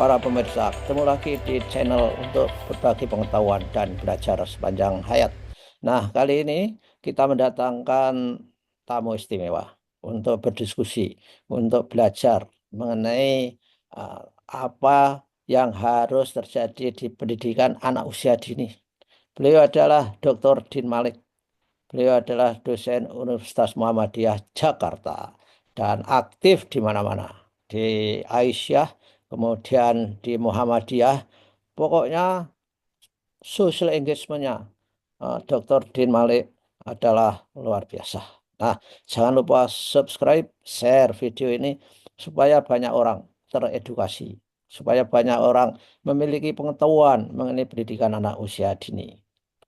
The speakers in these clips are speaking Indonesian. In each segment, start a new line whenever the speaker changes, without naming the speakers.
para pemirsa. Ketemu lagi di channel untuk berbagi pengetahuan dan belajar sepanjang hayat. Nah, kali ini kita mendatangkan tamu istimewa untuk berdiskusi, untuk belajar mengenai apa yang harus terjadi di pendidikan anak usia dini. Beliau adalah Dr. Din Malik. Beliau adalah dosen Universitas Muhammadiyah Jakarta dan aktif di mana-mana. Di Aisyah, kemudian di Muhammadiyah. Pokoknya social engagement-nya Dr. Din Malik adalah luar biasa. Nah, jangan lupa subscribe, share video ini supaya banyak orang teredukasi, supaya banyak orang memiliki pengetahuan mengenai pendidikan anak usia dini.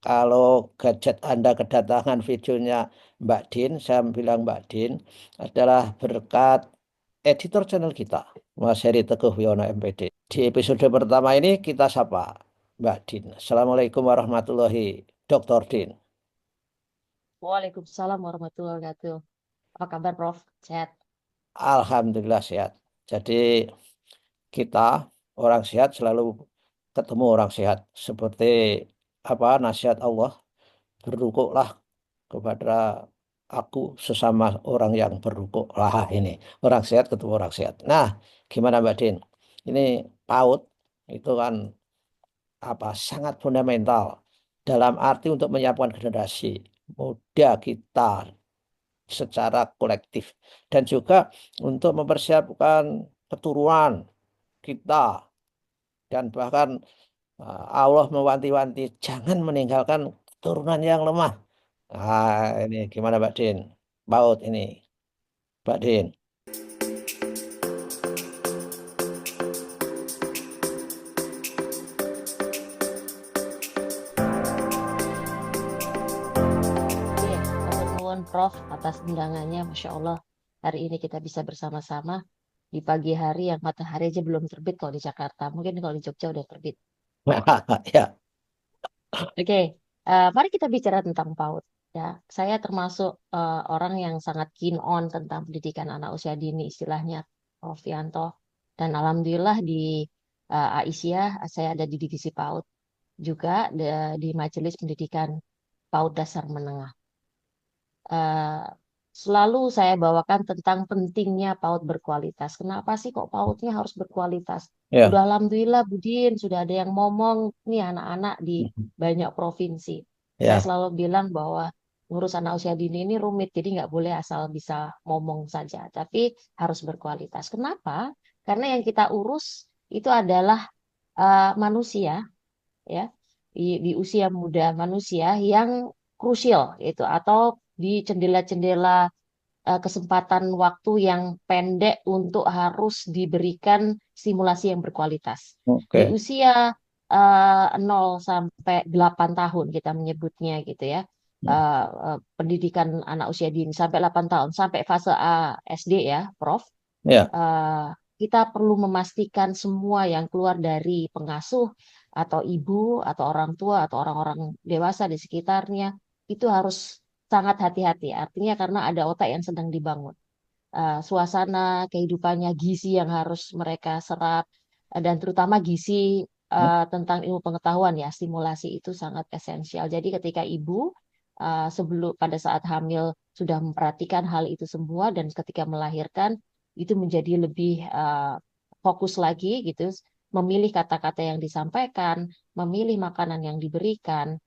Kalau gadget Anda kedatangan videonya Mbak Din, saya bilang Mbak Din adalah berkat editor channel kita, Mas Heri Teguh Wiono MPD. Di episode pertama ini kita sapa Mbak Din. Assalamualaikum warahmatullahi Dr. Din.
Waalaikumsalam warahmatullahi wabarakatuh. Apa kabar, Prof? Sehat?
Alhamdulillah sehat. Jadi kita orang sehat selalu ketemu orang sehat. Seperti apa nasihat Allah, berrukuklah kepada aku sesama orang yang berrukuk. Lah ini, orang sehat ketemu orang sehat. Nah, gimana Mbak Din? Ini PAUD itu kan sangat fundamental dalam arti untuk menyiapkan generasi muda kita secara kolektif dan juga untuk mempersiapkan keturunan kita dan bahkan Allah mewanti-wanti jangan meninggalkan keturunan yang lemah. Ini gimana Mbak Din? Baut ini, Mbak Din.
Iya, matur nuwun, Prof, atas undangannya. Masya Allah, hari ini kita bisa bersama-sama di pagi hari yang matahari aja belum terbit kalau di Jakarta. Mungkin kalau di Jogja udah terbit.
Ya,
Oke, mari kita bicara tentang PAUD. Ya, saya termasuk orang yang sangat keen on tentang pendidikan anak usia dini, istilahnya Prof Yanto. Dan alhamdulillah di Aisyah, saya ada di divisi PAUD juga di Majelis Pendidikan PAUD Dasar Menengah. Eh, Selalu saya bawakan tentang pentingnya PAUD berkualitas. Kenapa sih kok PAUDnya harus berkualitas?
ya,
Udah alhamdulillah Budin, sudah ada yang ngomong nih anak-anak di banyak provinsi. Saya
ya,
selalu bilang bahwa ngurus anak usia dini ini rumit, jadi nggak boleh asal bisa ngomong saja, tapi harus berkualitas. Kenapa? Karena yang kita urus itu adalah manusia, ya, di usia muda manusia yang krusial itu atau di jendela-jendela kesempatan waktu yang pendek untuk harus diberikan stimulasi yang berkualitas. Di
oke.
usia 0 sampai 8 tahun kita menyebutnya gitu ya. Pendidikan anak usia dini sampai 8 tahun sampai fase A SD ya, Prof.
Ya,
eh, Kita perlu memastikan semua yang keluar dari pengasuh atau ibu atau orang tua atau orang-orang dewasa di sekitarnya itu harus sangat hati-hati. Artinya karena ada otak yang sedang dibangun. Suasana kehidupannya, gizi yang harus mereka serap, dan terutama gizi tentang ilmu pengetahuan ya, stimulasi itu sangat esensial. Jadi ketika ibu sebelum pada saat hamil sudah memperhatikan hal itu semua dan ketika melahirkan itu menjadi lebih fokus lagi gitu, memilih kata-kata yang disampaikan, memilih makanan yang diberikan,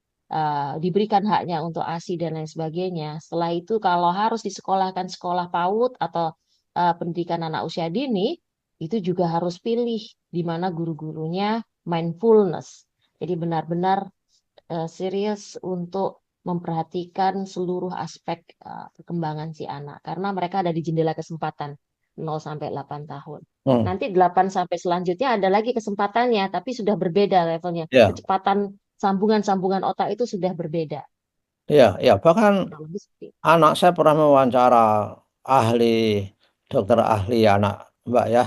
diberikan haknya untuk ASI dan lain sebagainya. Setelah itu kalau harus disekolahkan sekolah PAUD atau pendidikan anak usia dini, itu juga harus pilih di mana guru-gurunya mindfulness. Jadi benar-benar serius untuk memperhatikan seluruh aspek perkembangan si anak karena mereka ada di jendela kesempatan 0 sampai 8 tahun.
hmm,
Nanti 8 sampai selanjutnya ada lagi kesempatannya tapi sudah berbeda levelnya.
ya,
Kecepatan sambungan-sambungan otak itu sudah berbeda.
ya, ya. Bahkan
Kurang lebih seperti itu.
anak saya pernah mewawancara ahli dokter ahli anak, Mbak ya,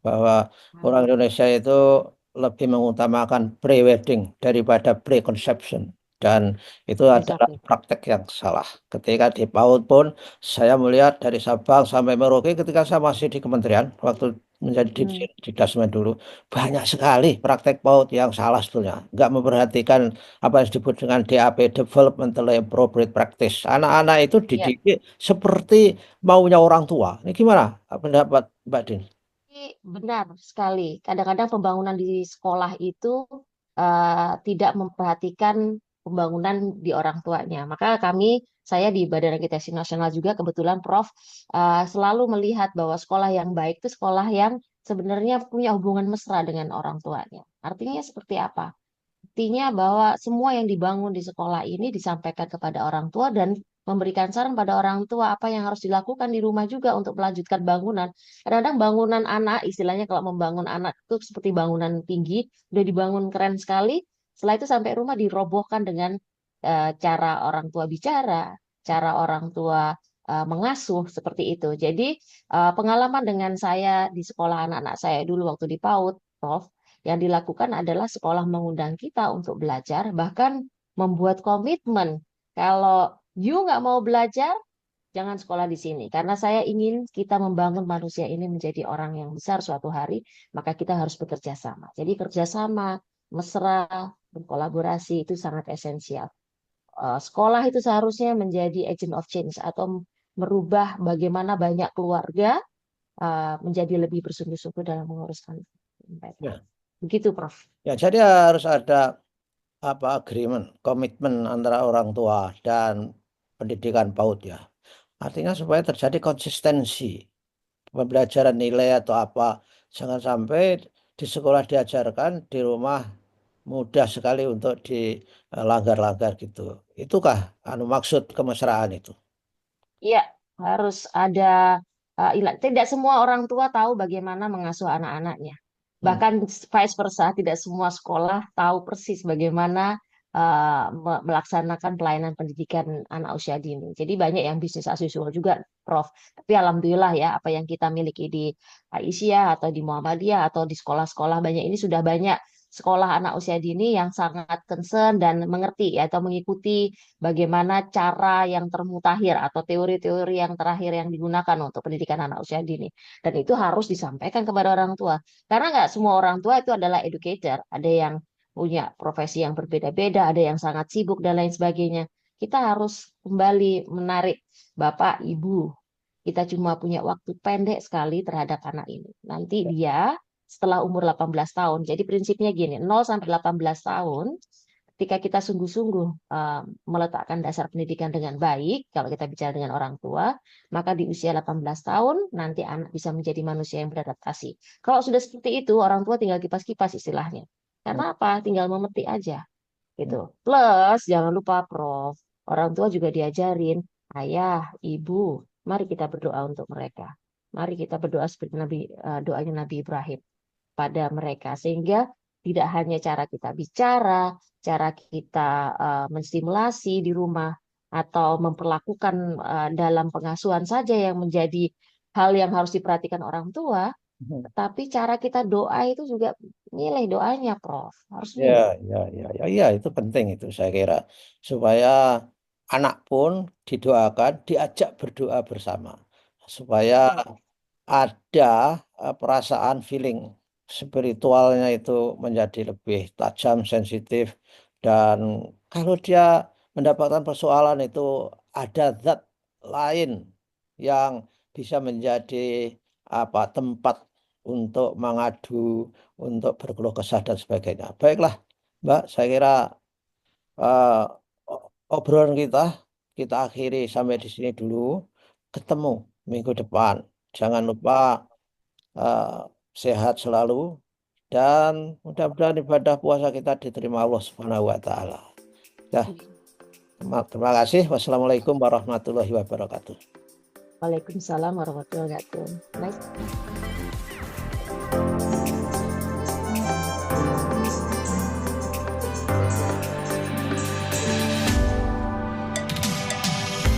bahwa orang
Hmm,
Indonesia itu lebih mengutamakan pre-wedding daripada pre-conception. Dan itu adalah
exactly.
praktek yang salah. Ketika di PAUD pun, saya melihat dari Sabang sampai Merauke ketika saya masih di kementerian, waktu menjadi
Hmm.
di Dasmen dulu, banyak sekali praktek PAUD yang salah sebetulnya. Nggak memperhatikan apa yang disebut dengan DAP, Developmentally Appropriate Practice. Anak-anak itu
Ya.
dididik seperti maunya orang tua. Ini gimana pendapat Mbak Din?
Benar sekali. Kadang-kadang pembangunan di sekolah itu tidak memperhatikan pembangunan di orang tuanya. Maka saya di Badan Agitasi Nasional juga kebetulan Prof selalu melihat bahwa sekolah yang baik itu sekolah yang sebenarnya punya hubungan mesra dengan orang tuanya. Artinya seperti apa? Artinya bahwa semua yang dibangun di sekolah ini disampaikan kepada orang tua dan memberikan saran pada orang tua apa yang harus dilakukan di rumah juga untuk melanjutkan bangunan. Kadang-kadang bangunan anak, istilahnya kalau membangun anak itu seperti bangunan tinggi, udah dibangun keren sekali, setelah itu sampai rumah dirobohkan dengan cara orang tua bicara, cara orang tua mengasuh seperti itu. Jadi pengalaman dengan saya di sekolah anak-anak saya dulu waktu di PAUD, Prof, yang dilakukan adalah sekolah mengundang kita untuk belajar, bahkan membuat komitmen. Kalau you nggak mau belajar, jangan sekolah di sini. Karena saya ingin kita membangun manusia ini menjadi orang yang besar suatu hari, maka kita harus bekerja sama. Jadi kerjasama, mesra, berkolaborasi itu sangat esensial. Sekolah itu seharusnya menjadi agent of change atau merubah bagaimana banyak keluarga menjadi lebih bersungguh-sungguh dalam menguruskan mereka.
Ya,
Begitu, Prof.
ya jadi harus ada apa agreement, komitmen antara orang tua dan pendidikan PAUD ya. Artinya supaya terjadi konsistensi pembelajaran nilai atau apa. Jangan sampai di sekolah diajarkan, di rumah mudah sekali untuk dilanggar-langgar gitu. Itukah maksud kemesraan itu?
Iya, harus ada tidak semua orang tua tahu bagaimana mengasuh anak-anaknya.
Hmm.
Bahkan vice versa, tidak semua sekolah tahu persis bagaimana melaksanakan pelayanan pendidikan anak usia dini. Jadi banyak yang bisnis as usual juga, Prof. Tapi alhamdulillah ya, apa yang kita miliki di Aisyah atau di Muhammadiyah atau di sekolah-sekolah banyak ini sudah banyak sekolah anak usia dini yang sangat concern dan mengerti ya, atau mengikuti bagaimana cara yang termutakhir atau teori-teori yang terakhir yang digunakan untuk pendidikan anak usia dini. Dan itu harus disampaikan kepada orang tua. Karena nggak semua orang tua itu adalah educator. Ada yang punya profesi yang berbeda-beda, ada yang sangat sibuk dan lain sebagainya. Kita harus kembali menarik Bapak, Ibu. Kita cuma punya waktu pendek sekali terhadap anak ini. Nanti dia setelah umur 18 tahun. Jadi prinsipnya gini, 0 sampai 18 tahun ketika kita sungguh-sungguh meletakkan dasar pendidikan dengan baik, kalau kita bicara dengan orang tua, maka di usia 18 tahun nanti anak bisa menjadi manusia yang beradaptasi. Kalau sudah seperti itu, orang tua tinggal kipas-kipas istilahnya. Karena apa? Tinggal memetik aja gitu. Plus jangan lupa Prof, orang tua juga diajarin, ayah, ibu, mari kita berdoa untuk mereka. Mari kita berdoa seperti doanya Nabi Ibrahim pada mereka sehingga tidak hanya cara kita bicara, cara kita menstimulasi di rumah atau memperlakukan dalam pengasuhan saja yang menjadi hal yang harus diperhatikan orang tua, tetapi cara kita doa itu juga nilai doanya, Prof. Harus
Ya,
milih.
ya, itu penting itu saya kira supaya anak pun didoakan, diajak berdoa bersama supaya
Betul.
ada perasaan feeling spiritualnya itu menjadi lebih tajam, sensitif dan kalau dia mendapatkan persoalan itu ada zat lain yang bisa menjadi apa tempat untuk mengadu, untuk berkeluh kesah dan sebagainya. Baiklah, Mbak, saya kira eh, obrolan kita akhiri sampai di sini dulu. Ketemu minggu depan. Jangan lupa eh, sehat selalu dan mudah-mudahan ibadah puasa kita diterima Allah Subhanahu wa taala. Ya, terima kasih. Wassalamualaikum warahmatullahi wabarakatuh.
Waalaikumsalam warahmatullahi wabarakatuh. Nice.